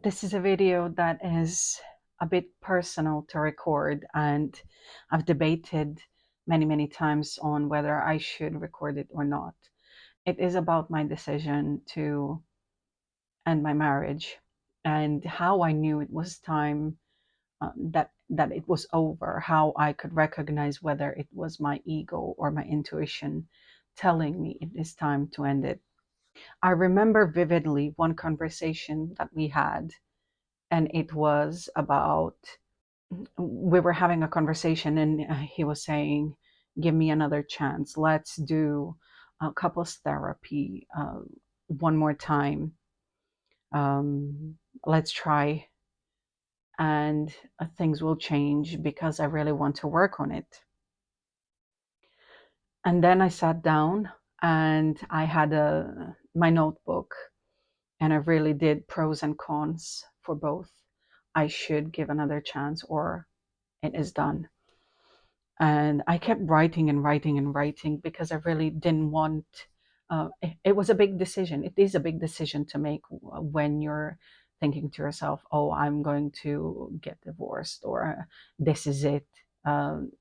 This is a video that is a bit personal to record, and I've debated many times on whether I should record it or not. It is about my decision to end my marriage and how I knew it was time, that it was over, how I could recognize whether it was my ego or my intuition telling me it is time to end it. I remember vividly one conversation that we had, and it was about, we were having a conversation, and he was saying, give me another chance, let's do couples therapy one more time, um, let's try, and things will change because I really want to work on it. And then I sat down and I had my notebook, and I really did pros and cons for both. I should give another chance, or it is done. And I kept writing and writing and writing because I really didn't want. It was a big decision. It is a big decision to make when you're thinking to yourself, "Oh, I'm going to get divorced," or "This is it. Um,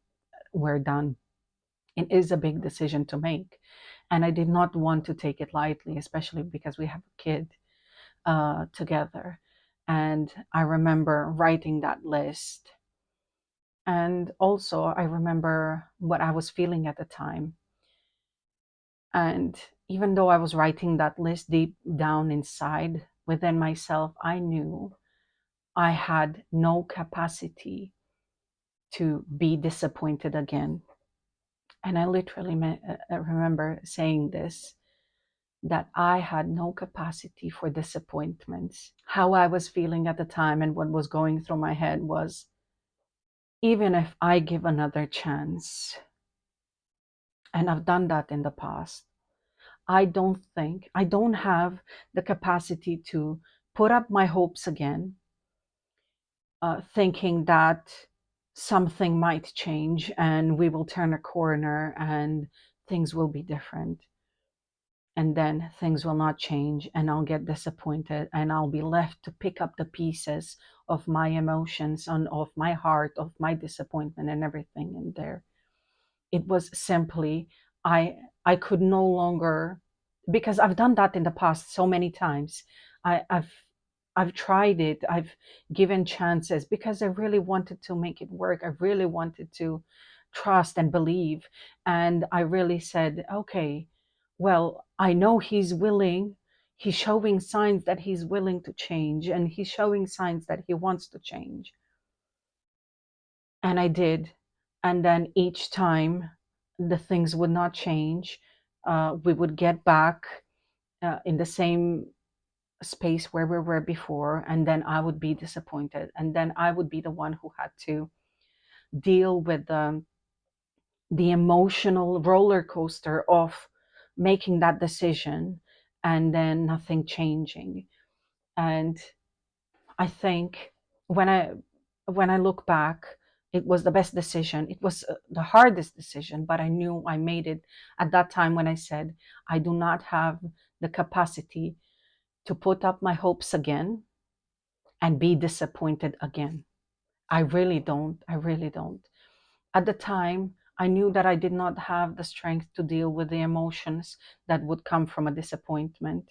we're done." It is a big decision to make, and I did not want to take it lightly, especially because we have a kid together. And I remember writing that list. And also, I remember what I was feeling at the time. And even though I was writing that list deep down inside within myself, I knew I had no capacity to be disappointed again. And I literally remember saying this, that I had no capacity for disappointments. How I was feeling at the time and what was going through my head was, even if I give another chance, and I've done that in the past, I don't have the capacity to put up my hopes again, thinking that something might change and we will turn a corner and things will be different. And then things will not change, and I'll get disappointed, and I'll be left to pick up the pieces of my emotions and of my heart, of my disappointment and everything in there. It was simply, I could no longer, because I've done that in the past so many times. I've tried it. I've given chances because I really wanted to make it work. I really wanted to trust and believe. And I really said, okay, well, I know he's willing. He's showing signs that he's willing to change, and he's showing signs that he wants to change. And I did. And then each time the things would not change, we would get back in the same space where we were before, and then I would be disappointed, and then I would be the one who had to deal with the emotional roller coaster of making that decision and then nothing changing. And I think when I look back, it was the best decision. It was the hardest decision, but I knew I made it at that time when I said, I do not have the capacity to put up my hopes again and be disappointed again. I really don't. I really don't. At the time, I knew that I did not have the strength to deal with the emotions that would come from a disappointment.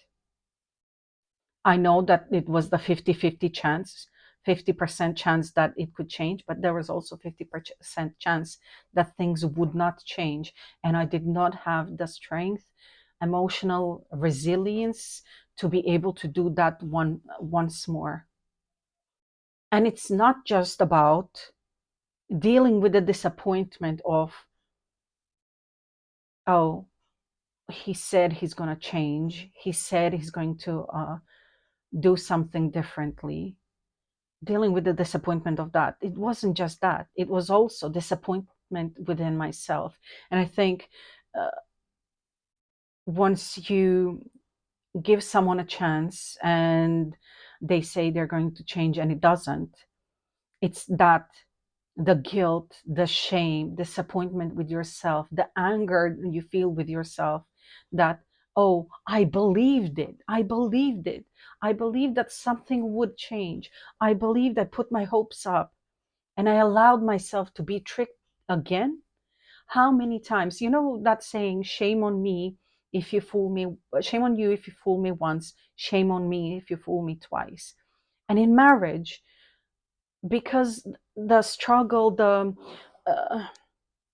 I know that it was the 50-50 chance, 50% chance that it could change, but there was also 50% chance that things would not change. And I did not have the strength, emotional resilience to be able to do that once more. And it's not just about dealing with the disappointment of, oh, he said he's going to change. He said he's going to do something differently. Dealing with the disappointment of that, it wasn't just that, it was also disappointment within myself. And I think uh, once you give someone a chance and they say they're going to change and it doesn't, it's that the guilt, the shame, disappointment with yourself, the anger you feel with yourself, that, Oh, I believed it. I believed it. I believed that something would change. I believed, I put my hopes up, and I allowed myself to be tricked again. How many times, you know that saying, shame on me if you fool me, shame on you if you fool me once, shame on me if you fool me twice. And in marriage, because the struggle, uh,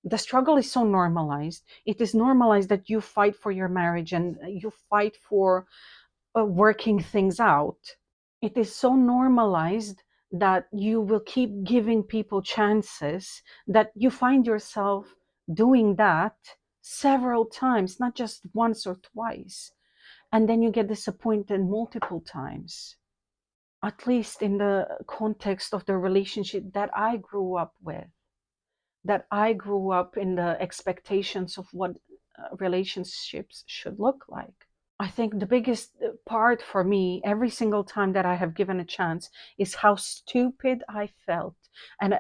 the struggle is so normalized. It is normalized that you fight for your marriage and you fight for working things out. It is so normalized that you will keep giving people chances, that you find yourself doing that several times, not just once or twice. And then you get disappointed multiple times. At least in the context of the relationship that I grew up with, that I grew up in the expectations of what relationships should look like. I think the biggest part for me, every single time that I have given a chance, is how stupid I felt. And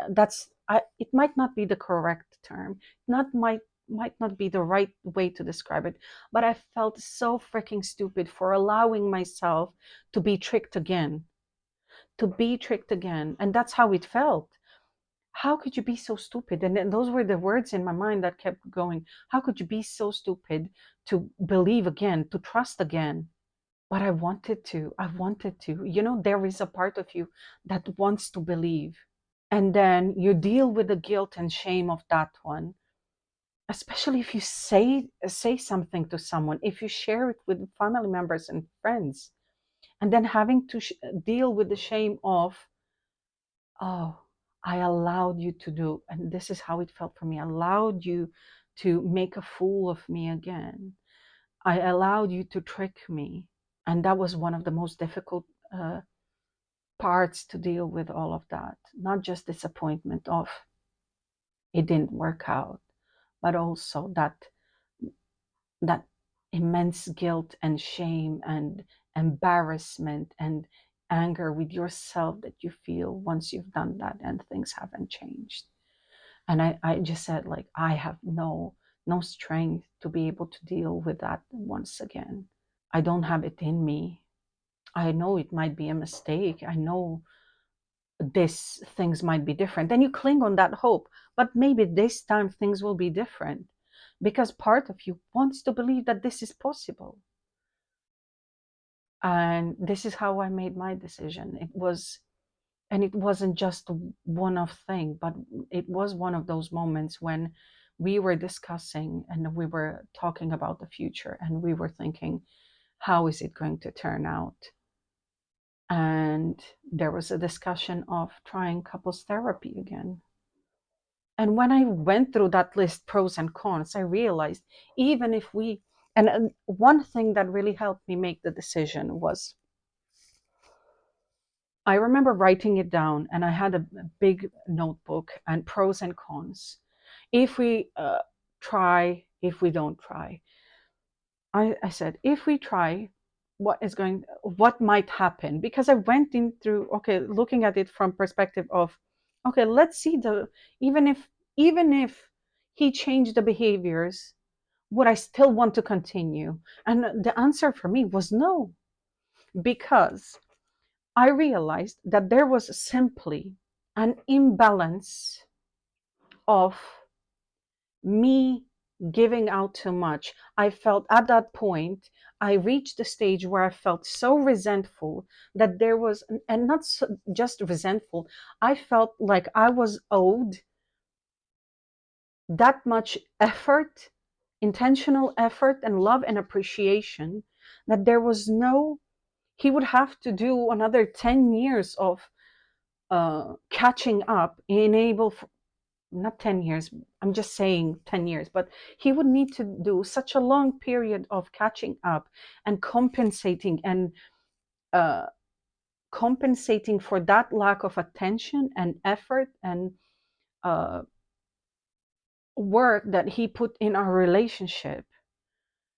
it might not be the correct term, might not be the right way to describe it, but I felt so freaking stupid for allowing myself to be tricked again, to be tricked again. And that's how it felt. How could you be so stupid? And then those were the words in my mind that kept going. How could you be so stupid to believe again, to trust again? But I wanted to. I wanted to. You know, there is a part of you that wants to believe. And then you deal with the guilt and shame of that one, especially if you say something to someone, if you share it with family members and friends, and then having to deal with the shame of, oh, I allowed you to do, and this is how it felt for me. I allowed you to make a fool of me again. I allowed you to trick me. And that was one of the most difficult parts to deal with all of that. Not just disappointment of it didn't work out, but also that immense guilt and shame and embarrassment and anger with yourself that you feel once you've done that and things haven't changed. And I just said, like, I have no strength to be able to deal with that once again. I don't have it in me. I know it might be a mistake. I know this things might be different. Then you cling on that hope, but maybe this time things will be different, because part of you wants to believe that this is possible. And this is how I made my decision. It wasn't just one of thing, but it was one of those moments when we were discussing and we were talking about the future and we were thinking, how is it going to turn out? And there was a discussion of trying couples therapy again. And when I went through that list, pros and cons, I realized, even if we, and one thing that really helped me make the decision was, I remember writing it down, and I had a big notebook and pros and cons. If we try, if we don't try. I said, if we try, what might happen? Because I went in through, okay, looking at it from perspective of, okay, let's see even if he changed the behaviors, would I still want to continue? And the answer for me was no, because I realized that there was simply an imbalance of me giving out too much. I felt at that point, I reached the stage where I felt so resentful that there was, and not so, just resentful, I felt like I was owed that much effort, intentional effort, and love and appreciation, that there was no, he would have to do another 10 years of catching up, not 10 years, I'm just saying 10 years, but he would need to do such a long period of catching up and compensating and uh, compensating for that lack of attention and effort and uh, work that he put in our relationship,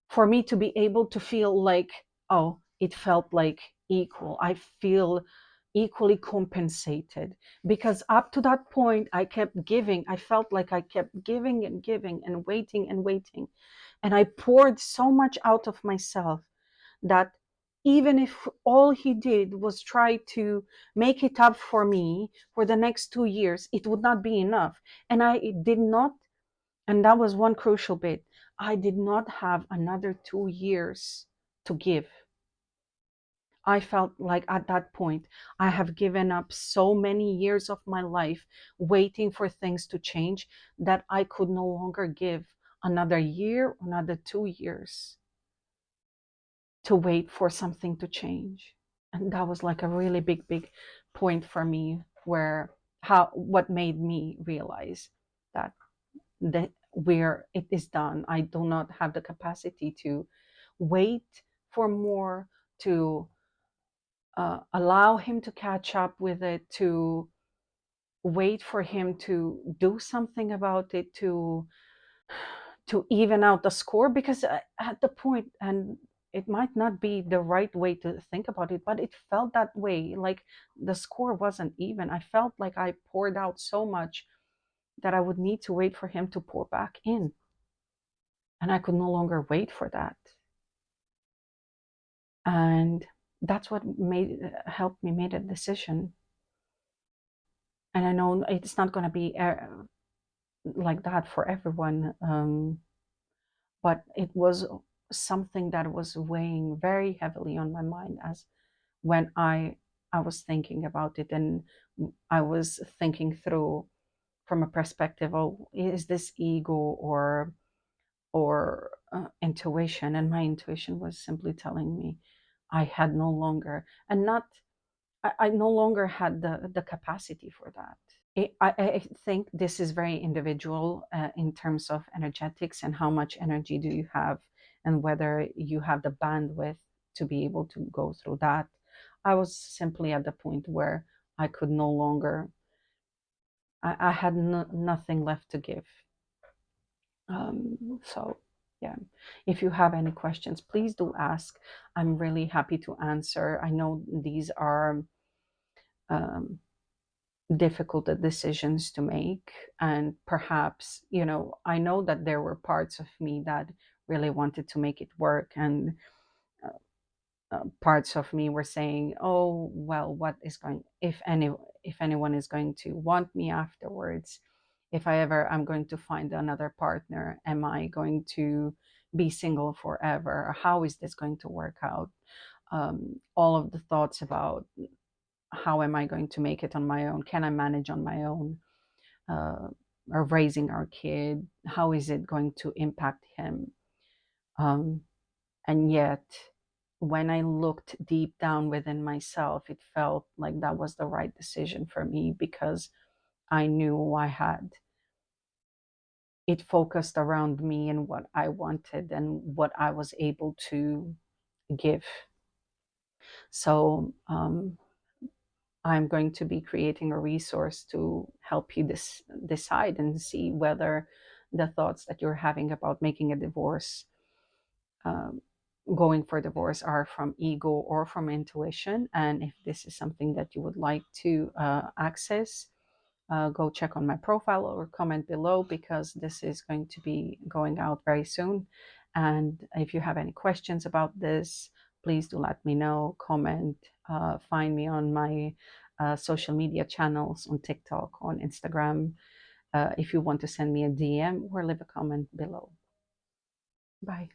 for me to be able to feel like, oh, it felt like equal. I feel equally compensated, because up to that point I kept giving. I felt like I kept giving and giving and waiting and waiting. And I poured so much out of myself that even if all he did was try to make it up for me for the next 2 years, it would not be enough. And I did not, and that was one crucial bit, I did not have another 2 years to give. I felt like at that point, I have given up so many years of my life waiting for things to change that I could no longer give another year, another 2 years to wait for something to change. And that was like a really big point for me, where what made me realize that where it is done, I do not have the capacity to wait for more, to allow him to catch up with it, to wait for him to do something about it, to even out the score. Because at the point, and it might not be the right way to think about it, but it felt that way, like the score wasn't even. I felt like I poured out so much that I would need to wait for him to pour back in, and I could no longer wait for that. And that's what made helped me make a decision. And I know it's not going to be like that for everyone, but it was something that was weighing very heavily on my mind, as when I was thinking about it, and I was thinking through from a perspective of, is this ego or intuition? And my intuition was simply telling me I had no longer, and not I no longer had the capacity for that. I think this is very individual in terms of energetics, and how much energy do you have, and whether you have the bandwidth to be able to go through that. I was simply at the point where I could no longer, I had nothing left to give. So, yeah, if you have any questions, please do ask. I'm really happy to answer. I know these are um, difficult decisions to make, and perhaps, I know that there were parts of me that really wanted to make it work, and parts of me were saying, oh well, what is going, if anyone is going to want me afterwards, if I'm going to find another partner, am I going to be single forever? How is this going to work out? All of the thoughts about how am I going to make it on my own? Can I manage on my own? uh, or raising our kid, how is it going to impact him? um, and yet, when I looked deep down within myself, it felt like that was the right decision for me, because I knew I had it focused around me and what I wanted and what I was able to give. So I'm going to be creating a resource to help you decide and see whether the thoughts that you're having about making a divorce, um, going for divorce, are from ego or from intuition. And if this is something that you would like to access, go check on my profile or comment below, because this is going to be going out very soon. And if you have any questions about this, please do let me know, comment, find me on my social media channels, on TikTok, on Instagram, if you want to send me a DM, or leave a comment below. Bye.